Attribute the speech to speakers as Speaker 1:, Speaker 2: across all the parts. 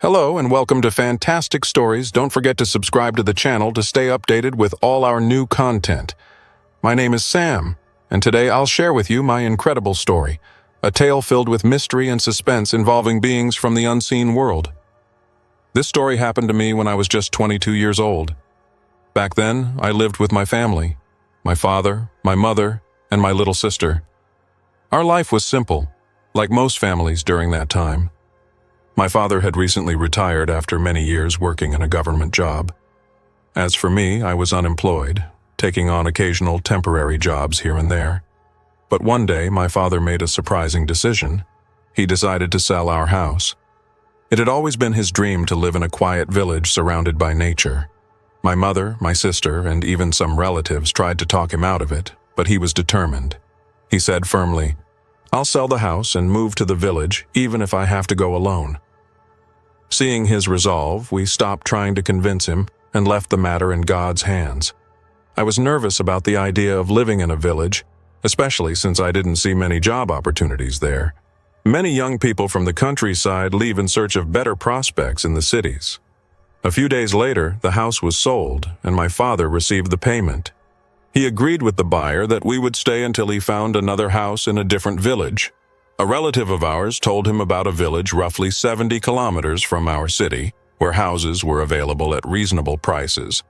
Speaker 1: Hello and welcome to Fantastic Stories. Don't forget to subscribe to the channel to stay updated with all our new content. My name is Sam, and today I'll share with you my incredible story, a tale filled with mystery and suspense involving beings from the unseen world. This story happened to me when I was just 22 years old. Back then, I lived with my family, my father, my mother, and my little sister. Our life was simple, like most families during that time. My father had recently retired after many years working in a government job. As for me, I was unemployed, taking on occasional temporary jobs here and there. But one day, my father made a surprising decision. He decided to sell our house. It had always been his dream to live in a quiet village surrounded by nature. My mother, my sister, and even some relatives tried to talk him out of it, but he was determined. He said firmly, "I'll sell the house and move to the village, even if I have to go alone." Seeing his resolve, we stopped trying to convince him and left the matter in God's hands. I was nervous about the idea of living in a village, especially since I didn't see many job opportunities there. Many young people from the countryside leave in search of better prospects in the cities. A few days later, the house was sold, and my father received the payment. He agreed with the buyer that we would stay until he found another house in a different village. A relative of ours told him about a village roughly 70 kilometers from our city, where houses were available at reasonable prices.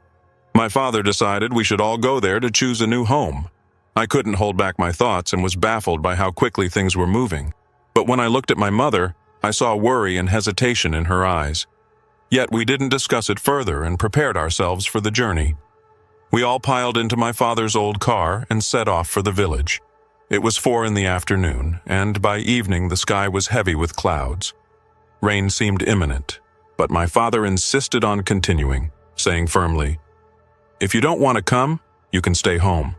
Speaker 1: My father decided we should all go there to choose a new home. I couldn't hold back my thoughts and was baffled by how quickly things were moving. But when I looked at my mother, I saw worry and hesitation in her eyes. Yet we didn't discuss it further and prepared ourselves for the journey. We all piled into my father's old car and set off for the village. It was 4 in the afternoon, and by evening the sky was heavy with clouds. Rain seemed imminent, but my father insisted on continuing, saying firmly, "If you don't want to come, you can stay home."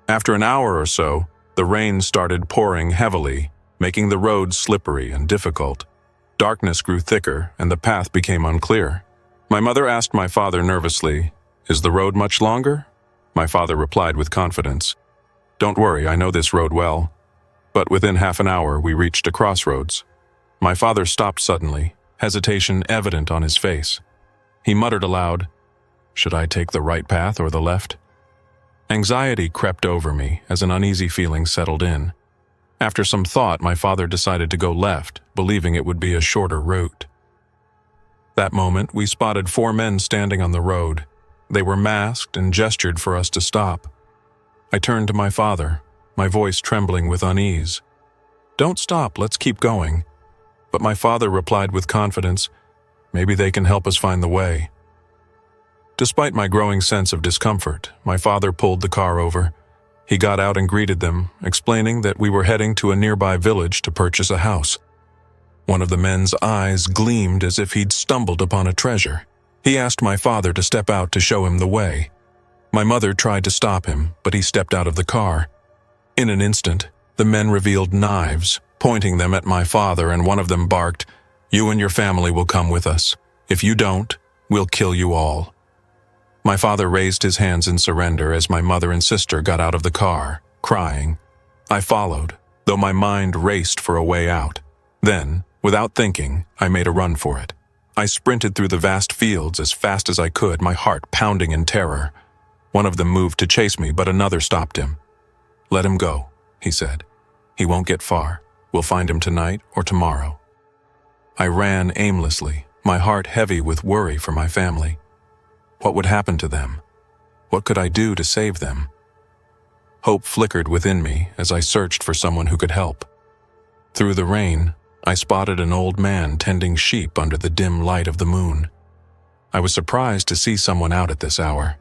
Speaker 1: After an hour or so, the rain started pouring heavily, making the road slippery and difficult. Darkness grew thicker, and the path became unclear. My mother asked my father nervously, "Is the road much longer?" My father replied with confidence, "Don't worry, I know this road well." But within half an hour, we reached a crossroads. My father stopped suddenly, hesitation evident on his face. He muttered aloud, "Should I take the right path or the left?" Anxiety crept over me as an uneasy feeling settled in. After some thought, my father decided to go left, believing it would be a shorter route. That moment, we spotted 4 men standing on the road. They were masked and gestured for us to stop. I turned to my father, my voice trembling with unease. "Don't stop, let's keep going." But my father replied with confidence, "Maybe they can help us find the way." Despite my growing sense of discomfort, my father pulled the car over. He got out and greeted them, explaining that we were heading to a nearby village to purchase a house. One of the men's eyes gleamed as if he'd stumbled upon a treasure. He asked my father to step out to show him the way. My mother tried to stop him, but he stepped out of the car. In an instant, the men revealed knives, pointing them at my father, and one of them barked, "You and your family will come with us. If you don't, we'll kill you all." My father raised his hands in surrender as my mother and sister got out of the car, crying. I followed, though my mind raced for a way out. Then, without thinking, I made a run for it. I sprinted through the vast fields as fast as I could, my heart pounding in terror. One of them moved to chase me, but another stopped him. "Let him go," he said. "He won't get far. We'll find him tonight or tomorrow." I ran aimlessly, my heart heavy with worry for my family. What would happen to them? What could I do to save them? Hope flickered within me as I searched for someone who could help. Through the rain, I spotted an old man tending sheep under the dim light of the moon. I was surprised to see someone out at this hour.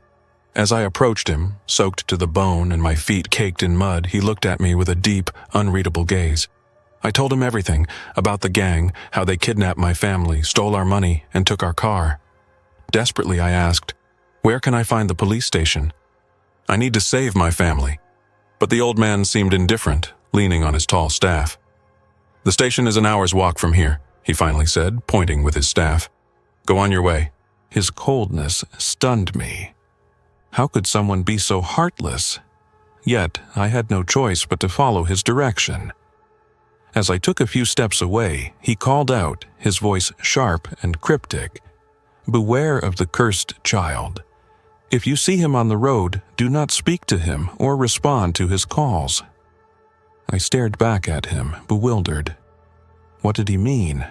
Speaker 1: As I approached him, soaked to the bone and my feet caked in mud, he looked at me with a deep, unreadable gaze. I told him everything about the gang, how they kidnapped my family, stole our money, and took our car. Desperately, I asked, "Where can I find the police station? I need to save my family." But the old man seemed indifferent, leaning on his tall staff. "The station is an hour's walk from here," he finally said, pointing with his staff. "Go on your way." His coldness stunned me. How could someone be so heartless? Yet, I had no choice but to follow his direction. As I took a few steps away, he called out, his voice sharp and cryptic, "Beware of the cursed child. If you see him on the road, do not speak to him or respond to his calls." I stared back at him, bewildered. What did he mean?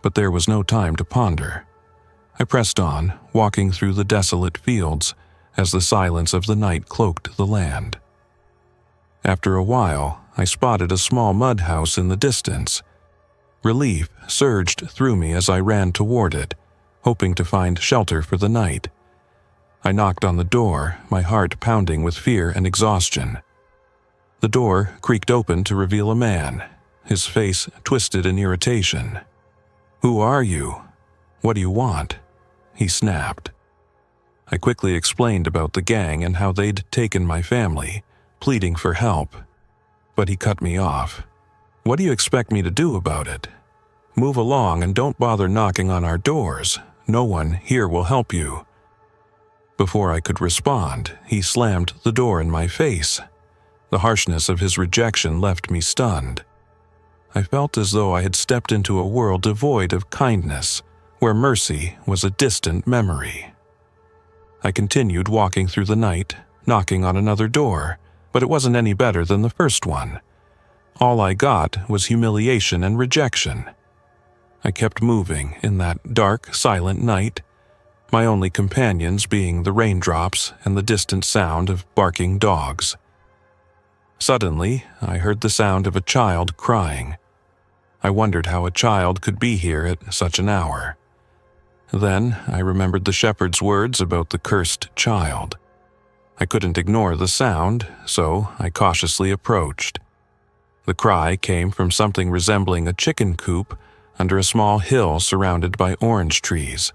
Speaker 1: But there was no time to ponder. I pressed on, walking through the desolate fields as the silence of the night cloaked the land. After a while, I spotted a small mud house in the distance. Relief surged through me as I ran toward it, hoping to find shelter for the night. I knocked on the door, my heart pounding with fear and exhaustion. The door creaked open to reveal a man, his face twisted in irritation. "Who are you? What do you want?" he snapped. I quickly explained about the gang and how they'd taken my family, pleading for help. But he cut me off. "What do you expect me to do about it? Move along and don't bother knocking on our doors. No one here will help you." Before I could respond, he slammed the door in my face. The harshness of his rejection left me stunned. I felt as though I had stepped into a world devoid of kindness, where mercy was a distant memory. I continued walking through the night, knocking on another door, but it wasn't any better than the first one. All I got was humiliation and rejection. I kept moving in that dark, silent night, my only companions being the raindrops and the distant sound of barking dogs. Suddenly, I heard the sound of a child crying. I wondered how a child could be here at such an hour. Then I remembered the shepherd's words about the cursed child. I couldn't ignore the sound, so I cautiously approached. The cry came from something resembling a chicken coop under a small hill surrounded by orange trees.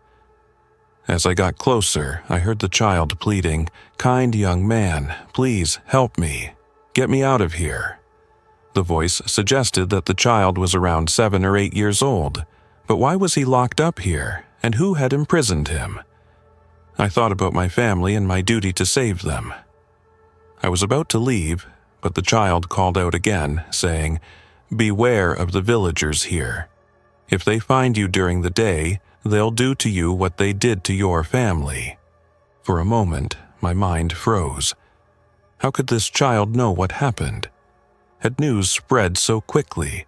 Speaker 1: As I got closer, I heard the child pleading, "Kind young man, please help me. Get me out of here." The voice suggested that the child was around 7 or 8 years old, but why was he locked up here, and who had imprisoned him? I thought about my family and my duty to save them. I was about to leave, but the child called out again, saying, "Beware of the villagers here. If they find you during the day, they'll do to you what they did to your family." For a moment, my mind froze. How could this child know what happened? Had news spread so quickly?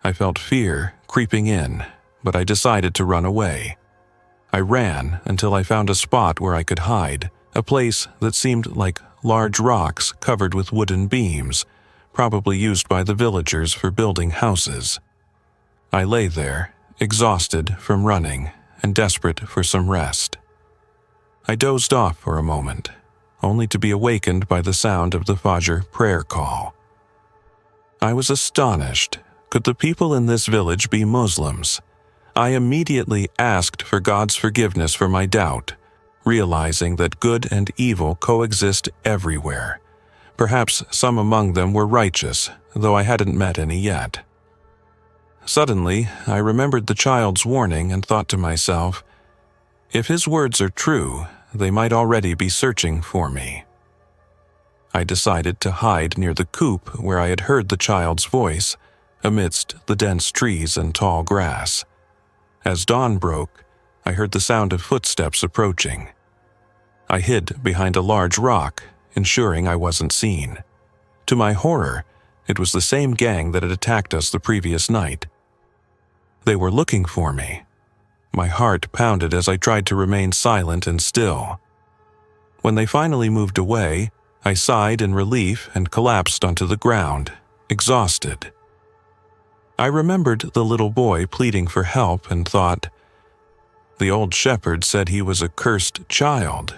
Speaker 1: I felt fear creeping in, but I decided to run away. I ran until I found a spot where I could hide, a place that seemed like large rocks covered with wooden beams, probably used by the villagers for building houses. I lay there, exhausted from running and desperate for some rest. I dozed off for a moment, only to be awakened by the sound of the Fajr prayer call. I was astonished. Could the people in this village be Muslims? I immediately asked for God's forgiveness for my doubt, realizing that good and evil coexist everywhere. Perhaps some among them were righteous, though I hadn't met any yet. Suddenly, I remembered the child's warning and thought to myself, if his words are true, they might already be searching for me. I decided to hide near the coop where I had heard the child's voice, amidst the dense trees and tall grass. As dawn broke, I heard the sound of footsteps approaching. I hid behind a large rock, ensuring I wasn't seen. To my horror, it was the same gang that had attacked us the previous night. They were looking for me. My heart pounded as I tried to remain silent and still. When they finally moved away, I sighed in relief and collapsed onto the ground, exhausted. I remembered the little boy pleading for help and thought, the old shepherd said he was a cursed child,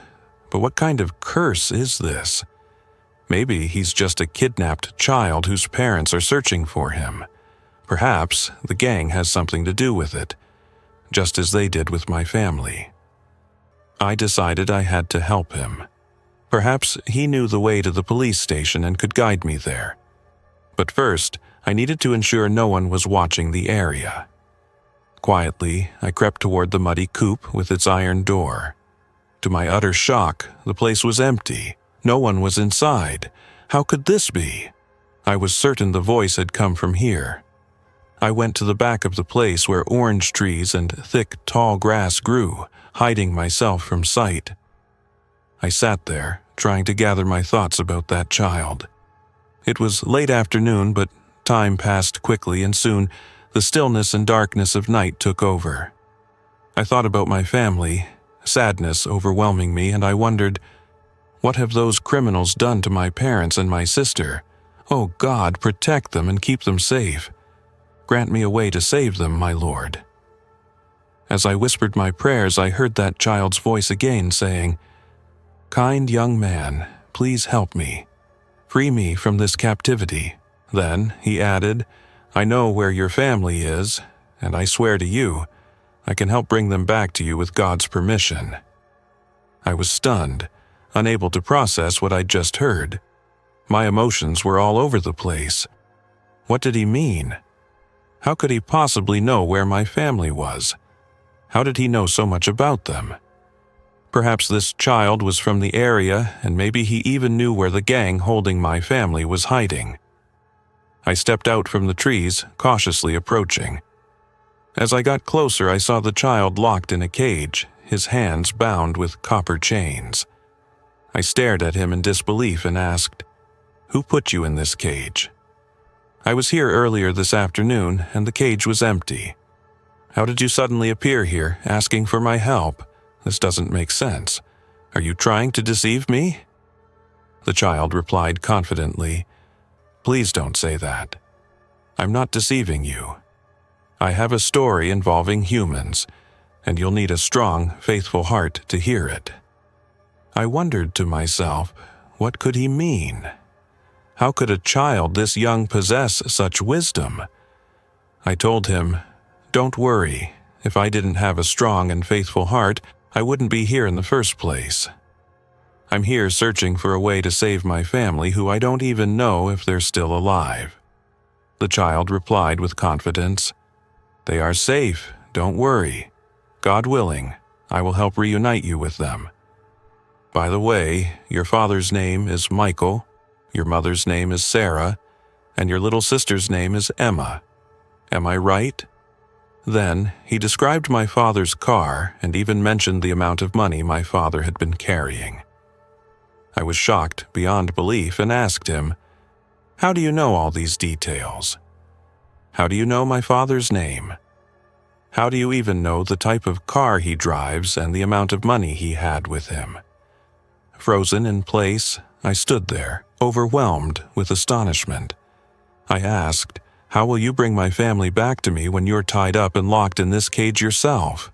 Speaker 1: but what kind of curse is this? Maybe he's just a kidnapped child whose parents are searching for him. Perhaps the gang has something to do with it, just as they did with my family. I decided I had to help him. Perhaps he knew the way to the police station and could guide me there. But first, I needed to ensure no one was watching the area. Quietly, I crept toward the muddy coop with its iron door. To my utter shock, the place was empty. No one was inside. How could this be? I was certain the voice had come from here. I went to the back of the place where orange trees and thick, tall grass grew, hiding myself from sight. I sat there, trying to gather my thoughts about that child. It was late afternoon, but time passed quickly, and soon the stillness and darkness of night took over. I thought about my family, sadness overwhelming me, and I wondered, what have those criminals done to my parents and my sister? Oh God, protect them and keep them safe. Grant me a way to save them, my Lord. As I whispered my prayers, I heard that child's voice again saying, "Kind young man, please help me. Free me from this captivity." Then he added, "I know where your family is, and I swear to you, I can help bring them back to you with God's permission." I was stunned, unable to process what I'd just heard. My emotions were all over the place. What did he mean? How could he possibly know where my family was? How did he know so much about them? Perhaps this child was from the area, and maybe he even knew where the gang holding my family was hiding. I stepped out from the trees, cautiously approaching. As I got closer, I saw the child locked in a cage, his hands bound with copper chains. I stared at him in disbelief and asked, "Who put you in this cage?" "I was here earlier this afternoon, and the cage was empty." "How did you suddenly appear here, asking for my help? This doesn't make sense. Are you trying to deceive me?" The child replied confidently, "Please don't say that. I'm not deceiving you. I have a story involving humans, and you'll need a strong, faithful heart to hear it." I wondered to myself, what could he mean? How could a child this young possess such wisdom? I told him, "Don't worry. If I didn't have a strong and faithful heart, I wouldn't be here in the first place. I'm here searching for a way to save my family, who I don't even know if they're still alive." The child replied with confidence, "They are safe, don't worry. God willing, I will help reunite you with them. By the way, your father's name is Michael, your mother's name is Sarah, and your little sister's name is Emma. Am I right?" Then he described my father's car and even mentioned the amount of money my father had been carrying. I was shocked beyond belief and asked him, "How do you know all these details? How do you know my father's name? How do you even know the type of car he drives and the amount of money he had with him?" Frozen in place, I stood there, overwhelmed with astonishment. I asked, "How will you bring my family back to me when you're tied up and locked in this cage yourself?"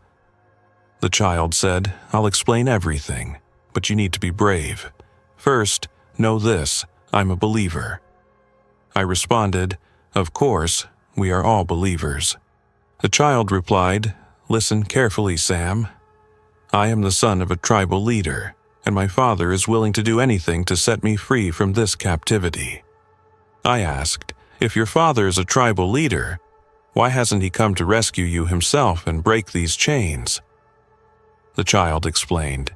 Speaker 1: The child said, "I'll explain everything, but you need to be brave. First, know this, I'm a believer." I responded, "Of course, we are all believers." The child replied, "Listen carefully, Sam. I am the son of a tribal leader, and my father is willing to do anything to set me free from this captivity." I asked, "If your father is a tribal leader, why hasn't he come to rescue you himself and break these chains?" The child explained,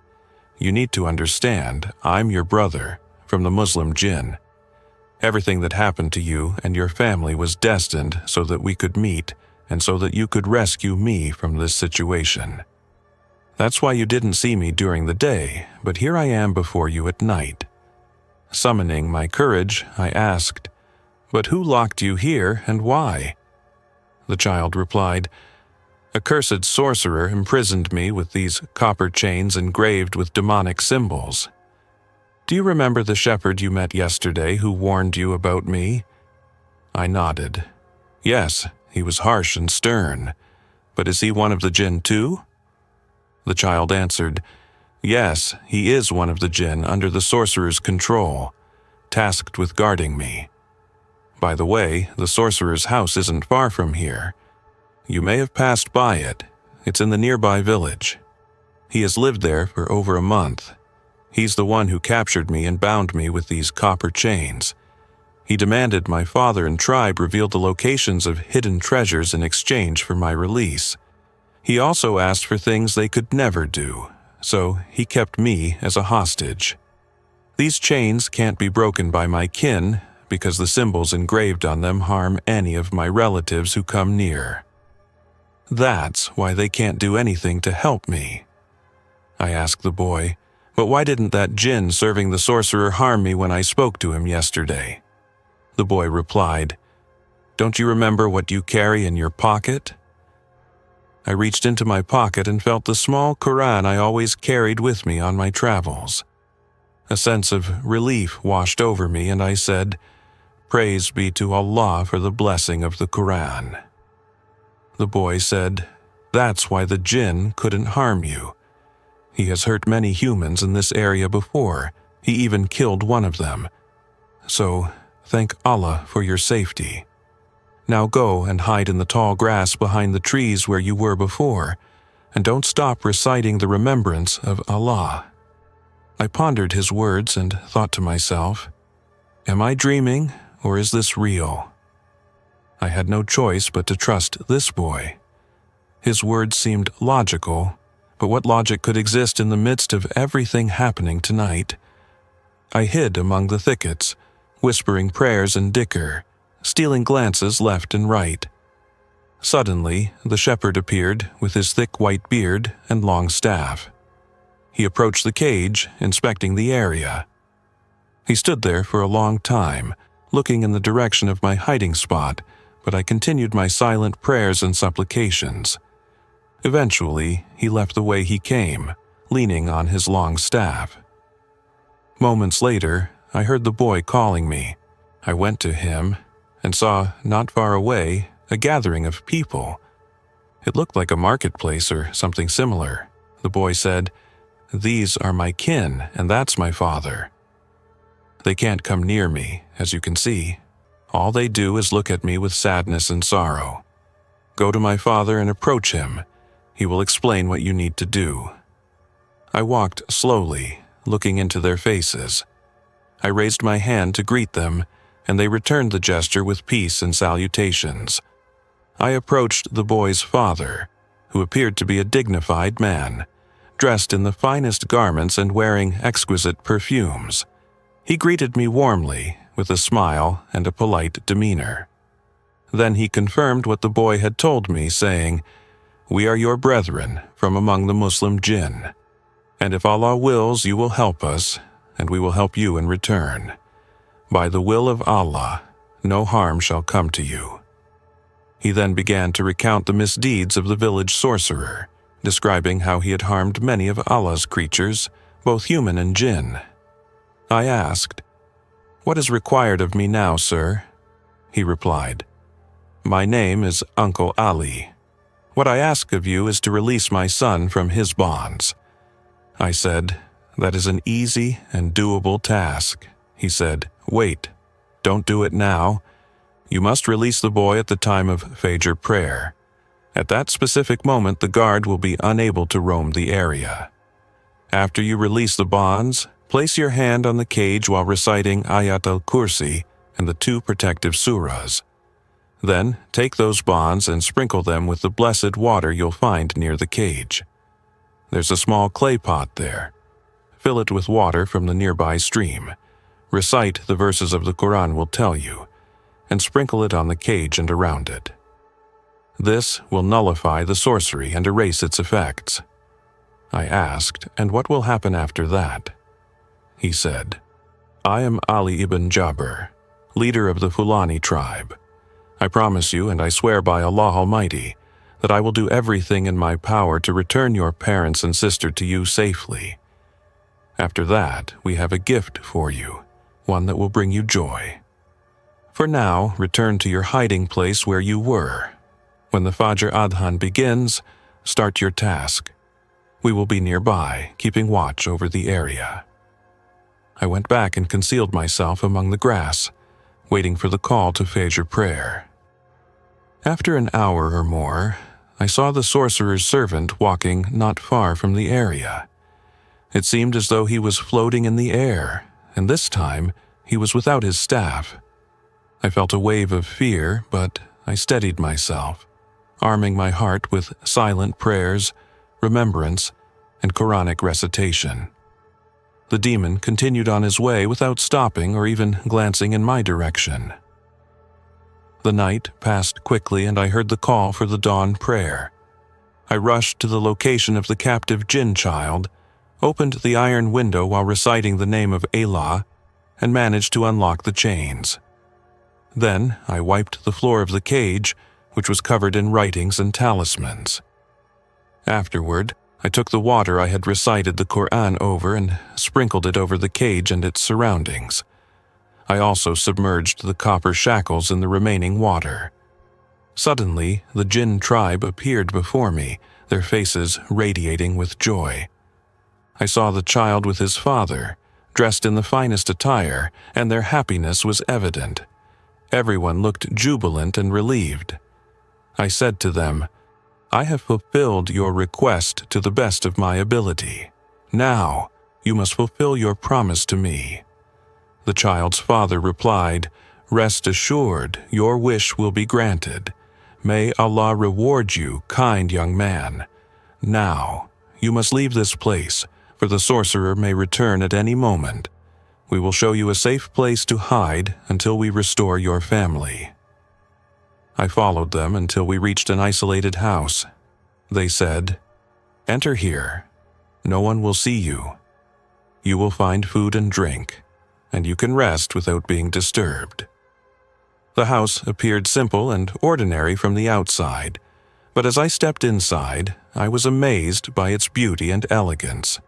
Speaker 1: "You need to understand, I'm your brother, from the Muslim Jinn. Everything that happened to you and your family was destined so that we could meet and so that you could rescue me from this situation. That's why you didn't see me during the day, but here I am before you at night." Summoning my courage, I asked, "But who locked you here and why?" The child replied, "A cursed sorcerer imprisoned me with these copper chains engraved with demonic symbols. Do you remember the shepherd you met yesterday who warned you about me?" I nodded. "Yes, he was harsh and stern. But is he one of the Jinn too?" The child answered, "Yes, he is one of the Jinn under the sorcerer's control, tasked with guarding me. By the way, the sorcerer's house isn't far from here. You may have passed by it. It's in the nearby village. He has lived there for over a month. He's the one who captured me and bound me with these copper chains. He demanded my father and tribe reveal the locations of hidden treasures in exchange for my release. He also asked for things they could never do, so he kept me as a hostage. These chains can't be broken by my kin because the symbols engraved on them harm any of my relatives who come near. That's why they can't do anything to help me." I asked the boy, "But why didn't that Jinn serving the sorcerer harm me when I spoke to him yesterday?" The boy replied, "Don't you remember what you carry in your pocket?" I reached into my pocket and felt the small Quran I always carried with me on my travels. A sense of relief washed over me, and I said, "Praise be to Allah for the blessing of the Quran." The boy said, "That's why the Jinn couldn't harm you. He has hurt many humans in this area before. He even killed one of them. So, thank Allah for your safety. Now go and hide in the tall grass behind the trees where you were before, and don't stop reciting the remembrance of Allah." I pondered his words and thought to myself, "Am I dreaming, or is this real?" I had no choice but to trust this boy. His words seemed logical, but what logic could exist in the midst of everything happening tonight? I hid among the thickets, whispering prayers in Dhikr, stealing glances left and right. Suddenly, the shepherd appeared with his thick white beard and long staff. He approached the cage, inspecting the area. He stood there for a long time, looking in the direction of my hiding spot, but I continued my silent prayers and supplications. Eventually, he left the way he came, leaning on his long staff. Moments later, I heard the boy calling me. I went to him and saw, not far away, a gathering of people. It looked like a marketplace or something similar. The boy said, "These are my kin, and that's my father. They can't come near me, as you can see. All they do is look at me with sadness and sorrow. Go to my father and approach him. He will explain what you need to do." I walked slowly, looking into their faces. I raised my hand to greet them, and they returned the gesture with peace and salutations. I approached the boy's father, who appeared to be a dignified man, dressed in the finest garments and wearing exquisite perfumes. He greeted me warmly, with a smile and a polite demeanor. Then he confirmed what the boy had told me, saying, "We are your brethren from among the Muslim Jinn, and if Allah wills, you will help us, and we will help you in return. By the will of Allah, no harm shall come to you." He then began to recount the misdeeds of the village sorcerer, describing how he had harmed many of Allah's creatures, both human and jinn. I asked, "What is required of me now, sir?" He replied, "My name is Uncle Ali. What I ask of you is to release my son from his bonds." I said, "That is an easy and doable task." He said, "Wait, don't do it now. You must release the boy at the time of Fajr prayer. At that specific moment, the guard will be unable to roam the area. After you release the bonds, place your hand on the cage while reciting Ayat al-Kursi and the 2 protective surahs. Then, take those bonds and sprinkle them with the blessed water you'll find near the cage. There's a small clay pot there. Fill it with water from the nearby stream. Recite the verses of the Quran will tell you, and sprinkle it on the cage and around it. This will nullify the sorcery and erase its effects." I asked, "And what will happen after that?" He said, "I am Ali ibn Jabir, leader of the Fulani tribe. I promise you, and I swear by Allah Almighty, that I will do everything in my power to return your parents and sister to you safely. After that, we have a gift for you, one that will bring you joy. For now, return to your hiding place where you were. When the Fajr Adhan begins, start your task. We will be nearby, keeping watch over the area." I went back and concealed myself among the grass, waiting for the call to Fajr prayer. After an hour or more, I saw the sorcerer's servant walking not far from the area. It seemed as though he was floating in the air, and this time he was without his staff. I felt a wave of fear, but I steadied myself, arming my heart with silent prayers, remembrance, and Quranic recitation. The demon continued on his way without stopping or even glancing in my direction. The night passed quickly and I heard the call for the dawn prayer. I rushed to the location of the captive Jinn child, opened the iron window while reciting the name of Allah, and managed to unlock the chains. Then I wiped the floor of the cage, which was covered in writings and talismans. Afterward, I took the water I had recited the Quran over and sprinkled it over the cage and its surroundings. I also submerged the copper shackles in the remaining water. Suddenly, the Jinn tribe appeared before me, their faces radiating with joy. I saw the child with his father, dressed in the finest attire, and their happiness was evident. Everyone looked jubilant and relieved. I said to them, "I have fulfilled your request to the best of my ability. Now, you must fulfill your promise to me." The child's father replied, "Rest assured, your wish will be granted. May Allah reward you, kind young man. Now, you must leave this place, for the sorcerer may return at any moment. We will show you a safe place to hide until we restore your family." I followed them until we reached an isolated house. They said, "Enter here. No one will see you. You will find food and drink, and you can rest without being disturbed." The house appeared simple and ordinary from the outside, but as I stepped inside, I was amazed by its beauty and elegance.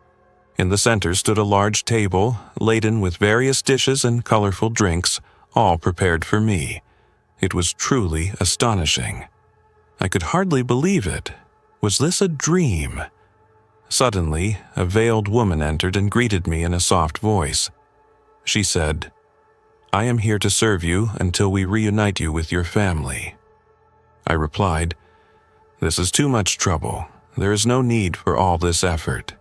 Speaker 1: In the center stood a large table, laden with various dishes and colorful drinks, all prepared for me. It was truly astonishing. I could hardly believe it. Was this a dream? Suddenly, a veiled woman entered and greeted me in a soft voice. She said, "I am here to serve you until we reunite you with your family." I replied, "This is too much trouble. There is no need for all this effort."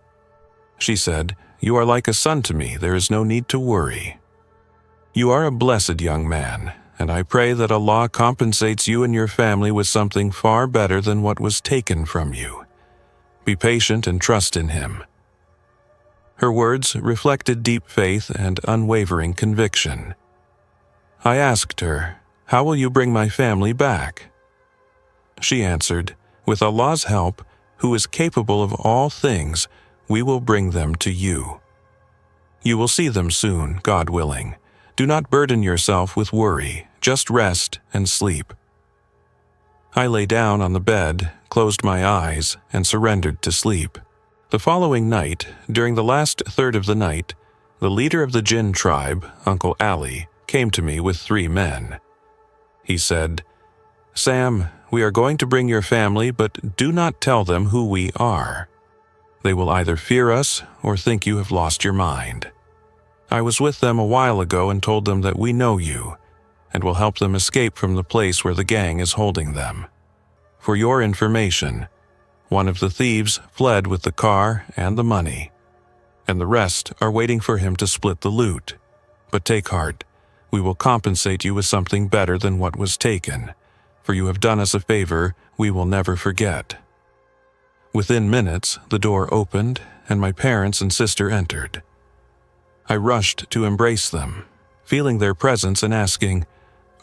Speaker 1: She said, "You are like a son to me. There is no need to worry. You are a blessed young man, and I pray that Allah compensates you and your family with something far better than what was taken from you. Be patient and trust in Him." Her words reflected deep faith and unwavering conviction. I asked her, "How will you bring my family back?" She answered, "With Allah's help, who is capable of all things, we will bring them to you. You will see them soon, God willing. Do not burden yourself with worry, just rest and sleep." I lay down on the bed, closed my eyes, and surrendered to sleep. The following night, during the last third of the night, the leader of the Jinn tribe, Uncle Ali, came to me with 3 men. He said, "Sam, we are going to bring your family, but do not tell them who we are. They will either fear us or think you have lost your mind. I was with them a while ago and told them that we know you, and will help them escape from the place where the gang is holding them. For your information, one of the thieves fled with the car and the money, and the rest are waiting for him to split the loot. But take heart, we will compensate you with something better than what was taken, for you have done us a favor we will never forget." Within minutes, the door opened and my parents and sister entered. I rushed to embrace them, feeling their presence and asking,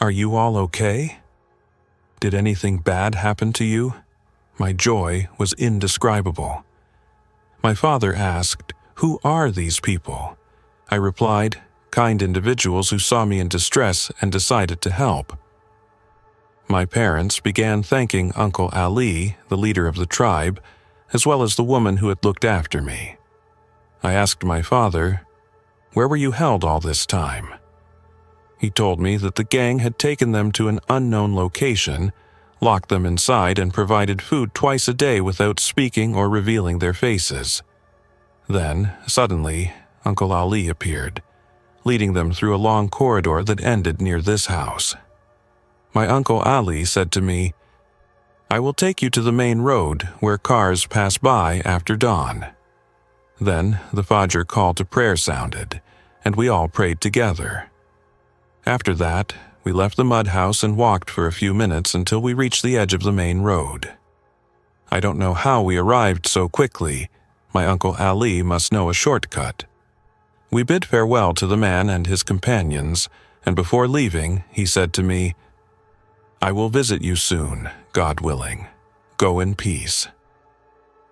Speaker 1: "Are you all okay? Did anything bad happen to you?" My joy was indescribable. My father asked, "Who are these people?" I replied, "Kind individuals who saw me in distress and decided to help." My parents began thanking Uncle Ali, the leader of the tribe, as well as the woman who had looked after me. I asked my father, "Where were you held all this time?" He told me that the gang had taken them to an unknown location, locked them inside, and provided food twice a day without speaking or revealing their faces. Then, suddenly, Uncle Ali appeared, leading them through a long corridor that ended near this house. My Uncle Ali said to me, "I will take you to the main road where cars pass by after dawn." Then the Fajr call to prayer sounded, and we all prayed together. After that, we left the mud house and walked for a few minutes until we reached the edge of the main road. I don't know how we arrived so quickly. My Uncle Ali must know a shortcut. We bid farewell to the man and his companions, and before leaving, he said to me, "I will visit you soon, God willing. Go in peace."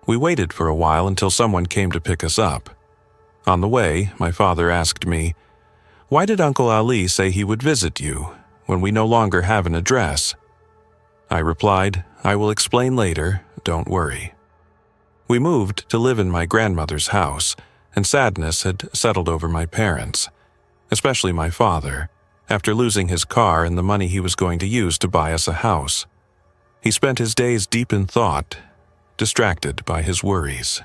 Speaker 1: We waited for a while until someone came to pick us up. On the way, my father asked me, "Why did Uncle Ali say he would visit you when we no longer have an address?" I replied, "I will explain later, don't worry." We moved to live in my grandmother's house, and sadness had settled over my parents, especially my father, after losing his car and the money he was going to use to buy us a house. He spent his days deep in thought, distracted by his worries.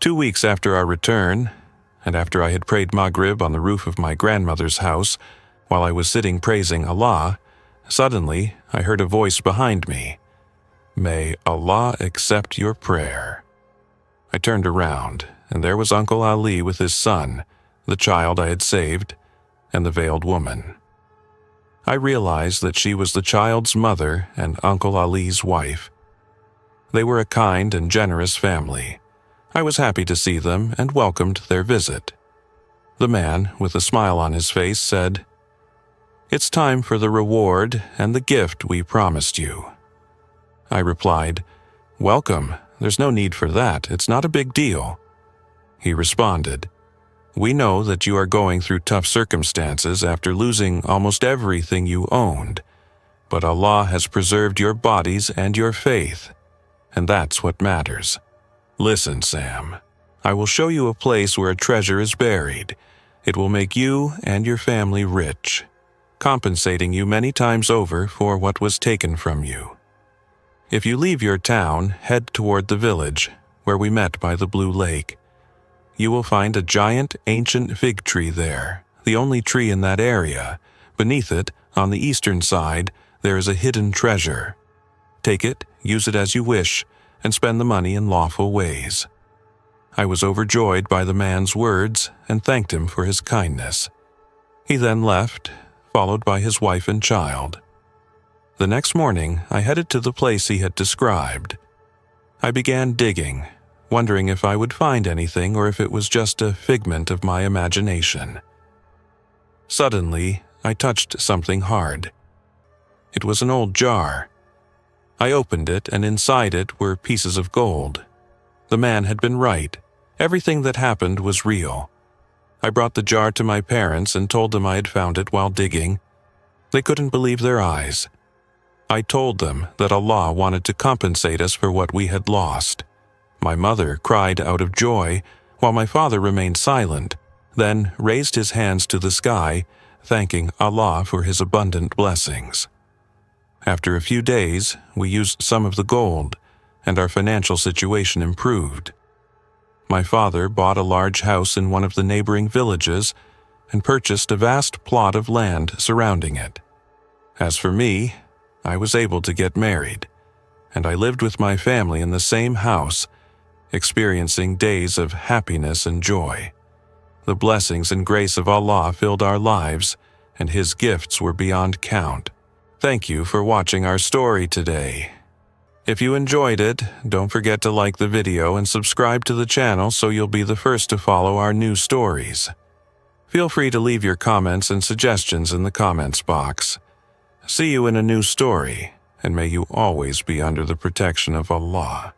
Speaker 1: 2 weeks after our return, and after I had prayed Maghrib on the roof of my grandmother's house, while I was sitting praising Allah, suddenly I heard a voice behind me. "May Allah accept your prayer." I turned around, and there was Uncle Ali with his son, the child I had saved, and the veiled woman. I realized that she was the child's mother and Uncle Ali's wife. They were a kind and generous family. I was happy to see them and welcomed their visit. The man, with a smile on his face, said, "It's time for the reward and the gift we promised you." I replied, "Welcome. There's no need for that. It's not a big deal." He responded, "We know that you are going through tough circumstances after losing almost everything you owned, but Allah has preserved your bodies and your faith, and that's what matters. Listen, Sam, I will show you a place where a treasure is buried. It will make you and your family rich, compensating you many times over for what was taken from you. If you leave your town, head toward the village, where we met by the blue lake. You will find a giant, ancient fig tree there, the only tree in that area. Beneath it, on the eastern side, there is a hidden treasure. Take it, use it as you wish, and spend the money in lawful ways." I was overjoyed by the man's words and thanked him for his kindness. He then left, followed by his wife and child. The next morning, I headed to the place he had described. I began digging, wondering if I would find anything or if it was just a figment of my imagination. Suddenly, I touched something hard. It was an old jar. I opened it, and inside it were pieces of gold. The man had been right. Everything that happened was real. I brought the jar to my parents and told them I had found it while digging. They couldn't believe their eyes. I told them that Allah wanted to compensate us for what we had lost. My mother cried out of joy, while my father remained silent, then raised his hands to the sky, thanking Allah for his abundant blessings. After a few days, we used some of the gold, and our financial situation improved. My father bought a large house in one of the neighboring villages and purchased a vast plot of land surrounding it. As for me, I was able to get married, and I lived with my family in the same house, experiencing days of happiness and joy. The blessings and grace of Allah filled our lives, and His gifts were beyond count. Thank you for watching our story today. If you enjoyed it, don't forget to like the video and subscribe to the channel so you'll be the first to follow our new stories. Feel free to leave your comments and suggestions in the comments box. See you in a new story, and may you always be under the protection of Allah.